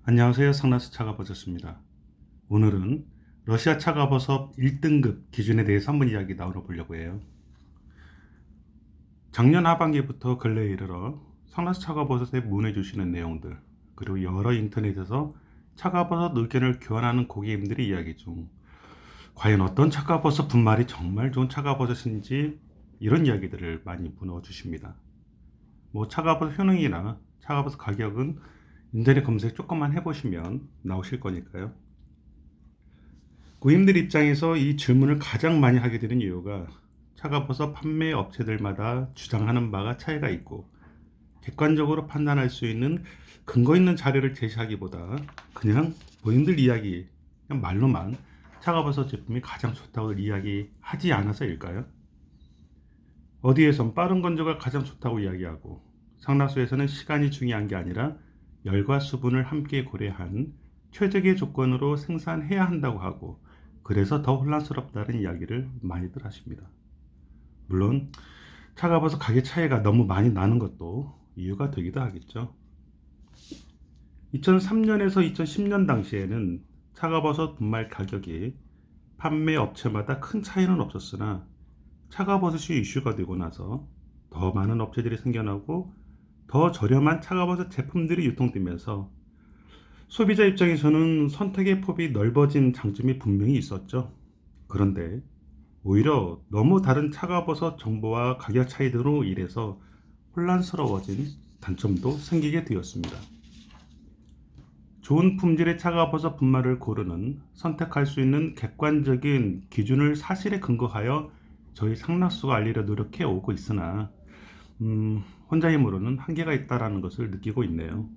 안녕하세요. 상나스 차가버섯입니다. 오늘은 러시아 차가버섯 1등급 기준에 대해서 한번 이야기 나눠보려고 해요. 작년 하반기부터 근래에 이르러 상나스 차가버섯에 문의주시는 내용들, 그리고 여러 인터넷에서 차가버섯 의견을 교환하는 고객님들의 이야기 중 과연 어떤 차가버섯 분말이 정말 좋은 차가버섯인지 이런 이야기들을 많이 문의주십니다. 차가버섯 효능이나 차가버섯 가격은 인터넷 검색 조금만 해보시면 나오실 거니까요. 고객님들 입장에서 이 질문을 가장 많이 하게 되는 이유가 차가버섯 판매 업체들마다 주장하는 바가 차이가 있고 객관적으로 판단할 수 있는 근거 있는 자료를 제시하기보다 그냥 본인들 이야기, 그냥 말로만 차가버섯 제품이 가장 좋다고 이야기하지 않아서일까요? 어디에선 빠른 건조가 가장 좋다고 이야기하고 상나수에서는 시간이 중요한 게 아니라 열과 수분을 함께 고려한 최적의 조건으로 생산해야 한다고 하고 그래서 더 혼란스럽다는 이야기를 많이들 하십니다. 물론 차가버섯 가격 차이가 너무 많이 나는 것도 이유가 되기도 하겠죠. 2003년에서 2010년 당시에는 차가버섯 분말 가격이 판매 업체마다 큰 차이는 없었으나 차가버섯이 이슈가 되고 나서 더 많은 업체들이 생겨나고 더 저렴한 차가버섯 제품들이 유통되면서 소비자 입장에서는 선택의 폭이 넓어진 장점이 분명히 있었죠. 그런데 오히려 너무 다른 차가버섯 정보와 가격 차이들로 인해서 혼란스러워진 단점도 생기게 되었습니다. 좋은 품질의 차가버섯 분말을 고르는 선택할 수 있는 객관적인 기준을 사실에 근거하여 저희 상락수가 알리려 노력해 오고 있으나 혼자 힘으로는 한계가 있다는 것을 느끼고 있네요.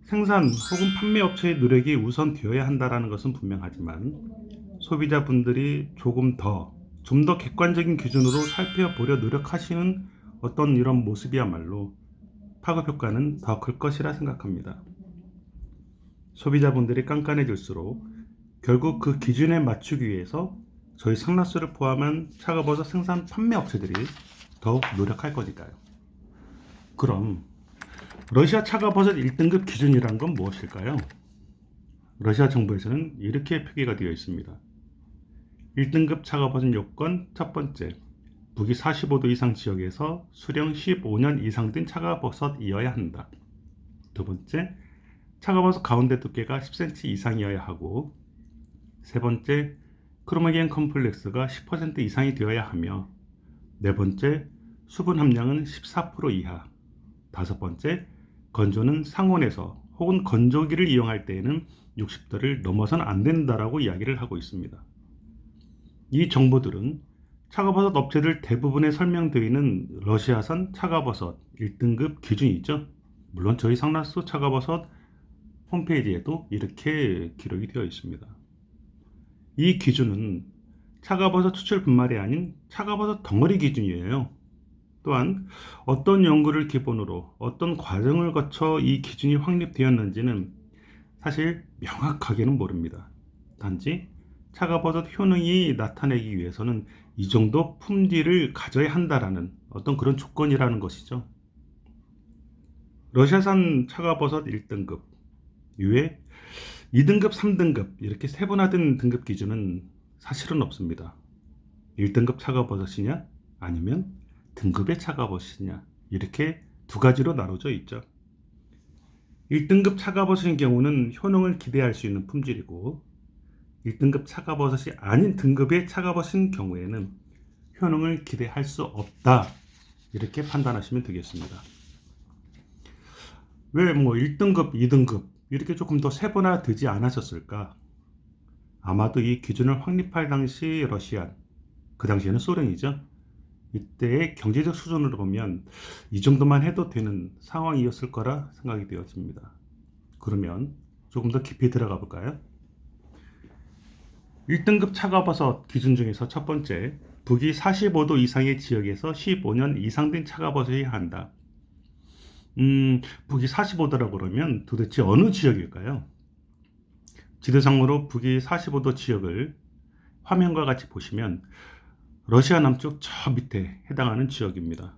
생산 혹은 판매 업체의 노력이 우선 되어야 한다는 것은 분명하지만 소비자분들이 좀 더 객관적인 기준으로 살펴보려 노력하시는 어떤 이런 모습이야말로 파급 효과는 더 클 것이라 생각합니다. 소비자분들이 깐깐해질수록 결국 그 기준에 맞추기 위해서 저희 상락수를 포함한 차가버섯 생산 판매 업체들이 더욱 노력할 거니까요. 그럼 러시아 차가버섯 1등급 기준이란 건 무엇일까요? 러시아 정부에서는 이렇게 표기가 되어 있습니다. 1등급 차가버섯 요건 첫 번째, 북위 45도 이상 지역에서 수령 15년 이상 된 차가버섯이어야 한다. 두 번째, 차가버섯 가운데 두께가 10cm 이상이어야 하고 세 번째, 크로마겐 컴플렉스가 10% 이상이 되어야 하며 네 번째, 수분 함량은 14% 이하 다섯 번째, 건조는 상온에서 혹은 건조기를 이용할 때에는 60도를 넘어선 안 된다라고 이야기를 하고 있습니다. 이 정보들은 차가버섯 업체들 대부분에 설명되어 있는 러시아산 차가버섯 1등급 기준이죠. 물론 저희 상라스 차가버섯 홈페이지에도 이렇게 기록이 되어 있습니다. 이 기준은 차가버섯 추출 분말이 아닌 차가버섯 덩어리 기준이에요. 또한 어떤 연구를 기본으로 어떤 과정을 거쳐 이 기준이 확립되었는지는 사실 명확하게는 모릅니다. 단지 차가버섯 효능이 나타내기 위해서는 이 정도 품질을 가져야 한다라는 어떤 그런 조건이라는 것이죠. 러시아산 차가버섯 1등급 이외에 2등급, 3등급 이렇게 세분화된 등급 기준은 사실은 없습니다. 1등급 차가버섯이냐 아니면 등급의 차가버섯이냐 이렇게 두 가지로 나눠져 있죠. 1등급 차가버섯인 경우는 효능을 기대할 수 있는 품질이고 1등급 차가버섯이 아닌 등급의 차가버섯인 경우에는 효능을 기대할 수 없다 이렇게 판단하시면 되겠습니다. 왜 1등급, 2등급 이렇게 조금 더 세분화되지 않았었을까? 아마도 이 기준을 확립할 당시 러시아, 그 당시에는 소련이죠. 이때의 경제적 수준으로 보면 이 정도만 해도 되는 상황이었을 거라 생각이 되어집니다. 그러면 조금 더 깊이 들어가 볼까요? 1등급 차가버섯 기준 중에서 첫 번째, 북위 45도 이상의 지역에서 15년 이상 된 차가버섯이어야 한다. 북위 45도라고 그러면 도대체 어느 지역일까요? 지도상으로 북위 45도 지역을 화면과 같이 보시면 러시아 남쪽 저 밑에 해당하는 지역입니다.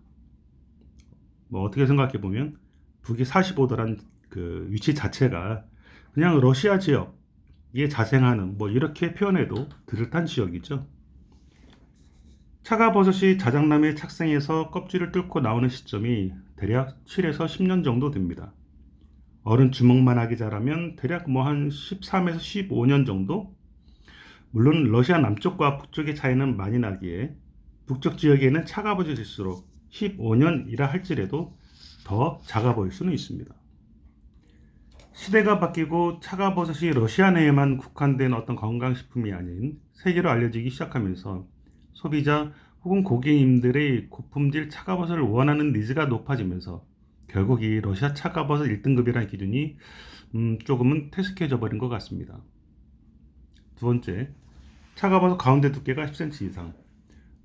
어떻게 생각해 보면 북위 45도란 그 위치 자체가 그냥 러시아 지역에 자생하는 뭐 이렇게 표현해도 들듯한 지역이죠. 차가버섯이 자작나무에 착생해서 껍질을 뚫고 나오는 시점이 대략 7에서 10년 정도 됩니다. 어른 주먹만 하기 자라면 대략 뭐 한 13에서 15년 정도? 물론 러시아 남쪽과 북쪽의 차이는 많이 나기에 북쪽 지역에는 차가버섯일수록 15년이라 할지라도 더 작아 보일 수는 있습니다. 시대가 바뀌고 차가버섯이 러시아 내에만 국한된 어떤 건강식품이 아닌 세계로 알려지기 시작하면서 소비자 혹은 고객님들의 고품질 차가버섯을 원하는 니즈가 높아지면서 결국 이 러시아 차가버섯 1등급이라는 기준이 조금은 퇴색해져 버린 것 같습니다. 두 번째, 차가버섯 가운데 두께가 10cm 이상.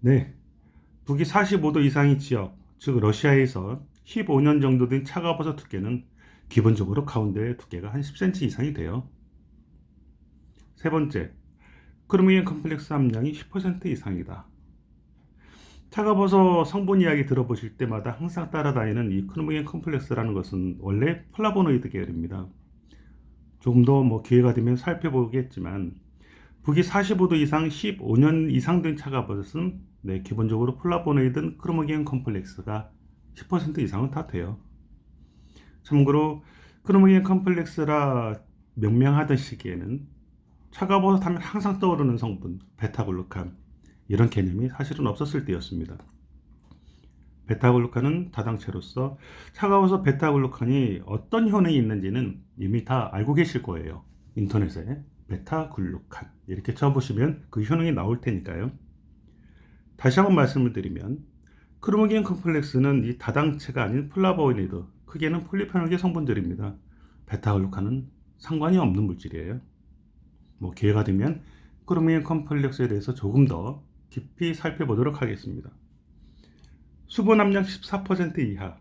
네, 북위 45도 이상의 지역, 즉 러시아에서 15년 정도 된 차가버섯 두께는 기본적으로 가운데 두께가 한 10cm 이상이 돼요. 세 번째, 크로미엠 컴플렉스 함량이 10% 이상이다. 차가버섯 성분 이야기 들어보실 때마다 항상 따라다니는 이 크로미엠 컴플렉스라는 것은 원래 플라보노이드 계열입니다. 조금 더 뭐 기회가 되면 살펴보겠지만 북위 45도 이상 15년 이상 된 차가버섯은 기본적으로 플라보노이드 크로미엠 컴플렉스가 10% 이상은 다 돼요. 참고로 크로미엠 컴플렉스라 명명하던 시기에는 차가버섯 하면 항상 떠오르는 성분 베타글루칸, 이런 개념이 사실은 없었을 때였습니다. 베타글루칸은 다당체로서 차가워서 베타글루칸이 어떤 효능이 있는지는 이미 다 알고 계실 거예요. 인터넷에 베타글루칸 이렇게 쳐보시면 그 효능이 나올 테니까요. 다시 한번 말씀을 드리면 크로모겐 컴플렉스는 이 다당체가 아닌 플라보노이드, 크게는 폴리페놀계 성분들입니다. 베타글루칸은 상관이 없는 물질이에요. 뭐 기회가 되면 크로모겐 컴플렉스에 대해서 조금 더 깊이 살펴보도록 하겠습니다. 수분 함량 14% 이하.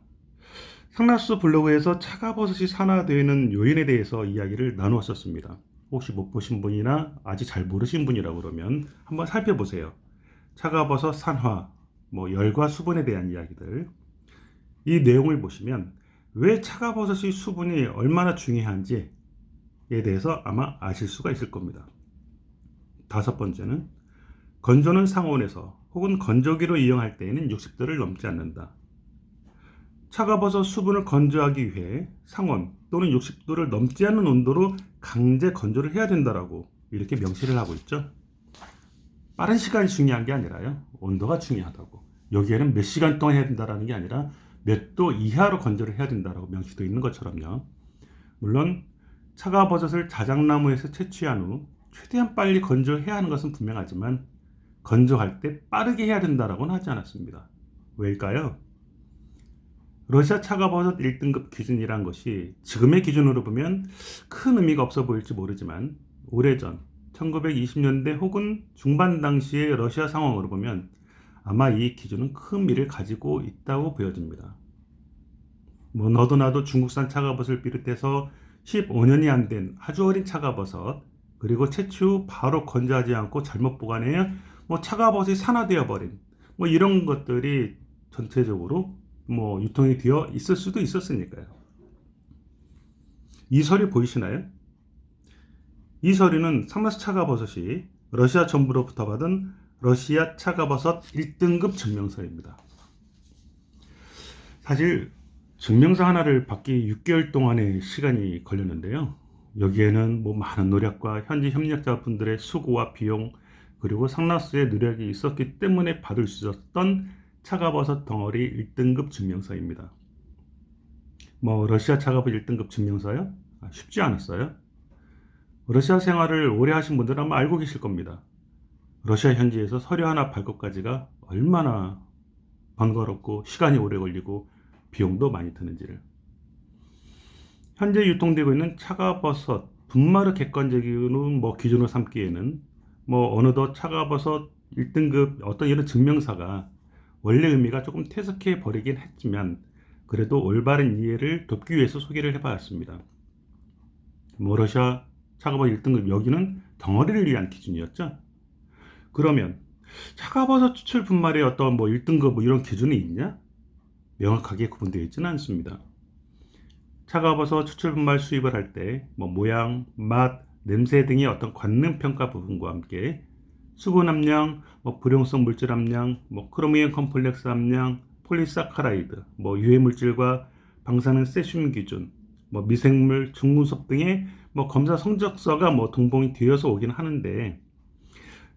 상나수 블로그에서 차가버섯이 산화되는 요인에 대해서 이야기를 나누었었습니다. 혹시 못 보신 분이나 아직 잘 모르신 분이라고 그러면 한번 살펴보세요. 차가버섯 산화, 뭐 열과 수분에 대한 이야기들. 이 내용을 보시면 왜 차가버섯이 수분이 얼마나 중요한지에 대해서 아마 아실 수가 있을 겁니다. 다섯 번째는 건조는 상온에서 혹은 건조기로 이용할 때에는 60도를 넘지 않는다. 차가버섯 수분을 건조하기 위해 상온 또는 60도를 넘지 않는 온도로 강제 건조를 해야 된다라고 이렇게 명시를 하고 있죠. 빠른 시간이 중요한 게 아니라요, 온도가 중요하다고. 여기에는 몇 시간 동안 해야 된다라는 게 아니라 몇 도 이하로 건조를 해야 된다라고 명시되어 있는 것처럼요. 물론 차가버섯을 자작나무에서 채취한 후 최대한 빨리 건조해야 하는 것은 분명하지만 건조할 때 빠르게 해야 된다라고는 하지 않았습니다. 왜일까요? 러시아 차가버섯 1등급 기준이란 것이 지금의 기준으로 보면 큰 의미가 없어 보일지 모르지만 오래전 1920년대 혹은 중반 당시의 러시아 상황으로 보면 아마 이 기준은 큰 의미를 가지고 있다고 보여집니다. 뭐 너도 나도 중국산 차가버섯을 비롯해서 15년이 안 된 아주 어린 차가버섯, 그리고 채취 후 바로 건조하지 않고 잘못 보관해 뭐 차가버섯이 산화되어 버린 뭐 이런 것들이 전체적으로 뭐 유통이 되어 있을 수도 있었으니까요. 이 서류 보이시나요? 이 서류는 상나스 차가버섯이 러시아 정부로부터 받은 러시아 차가버섯 1등급 증명서입니다. 사실 증명서 하나를 받기 6개월 동안의 시간이 걸렸는데요. 여기에는 뭐 많은 노력과 현지 협력자분들의 수고와 비용, 그리고 상나스의 노력이 있었기 때문에 받을 수 있었던 차가버섯 덩어리 1등급 증명서입니다. 뭐 러시아 차가버섯 1등급 증명서요? 쉽지 않았어요. 러시아 생활을 오래 하신 분들은 아마 알고 계실 겁니다. 러시아 현지에서 서류 하나 발급까지가 얼마나 번거롭고 시간이 오래 걸리고 비용도 많이 드는지를. 현재 유통되고 있는 차가버섯 분말의 객관적인 뭐 기준으로 삼기에는 뭐 어느덧 차가버섯 1등급 어떤 이런 증명사가 원래 의미가 조금 퇴색해 버리긴 했지만 그래도 올바른 이해를 돕기 위해서 소개를 해봤습니다. 뭐 러시아 차가버섯 1등급 여기는 덩어리를 위한 기준이었죠. 그러면 차가버섯 추출 분말의 어떤 뭐 1등급 뭐 이런 기준이 있냐? 명확하게 구분되어 있지는 않습니다. 차가버섯 추출 분말 수입을 할 때 모양, 맛, 냄새 등의 어떤 관능 평가 부분과 함께 수분 함량, 불용성 물질 함량, 크로미யம் 컴플렉스 함량, 폴리사카라이드, 유해 물질과 방사능 세슘 기준, 미생물, 중금속 등의 검사 성적서가 동봉이 되어서 오긴 하는데,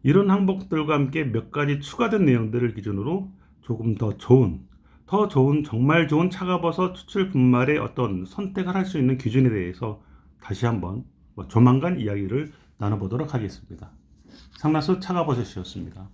이런 항목들과 함께 몇 가지 추가된 내용들을 기준으로 조금 더 좋은 정말 좋은 차가버섯 추출 분말의 어떤 선택을 할 수 있는 기준에 대해서 다시 한번 조만간 이야기를 나눠보도록 하겠습니다. 상나수 차가버섯이었습니다.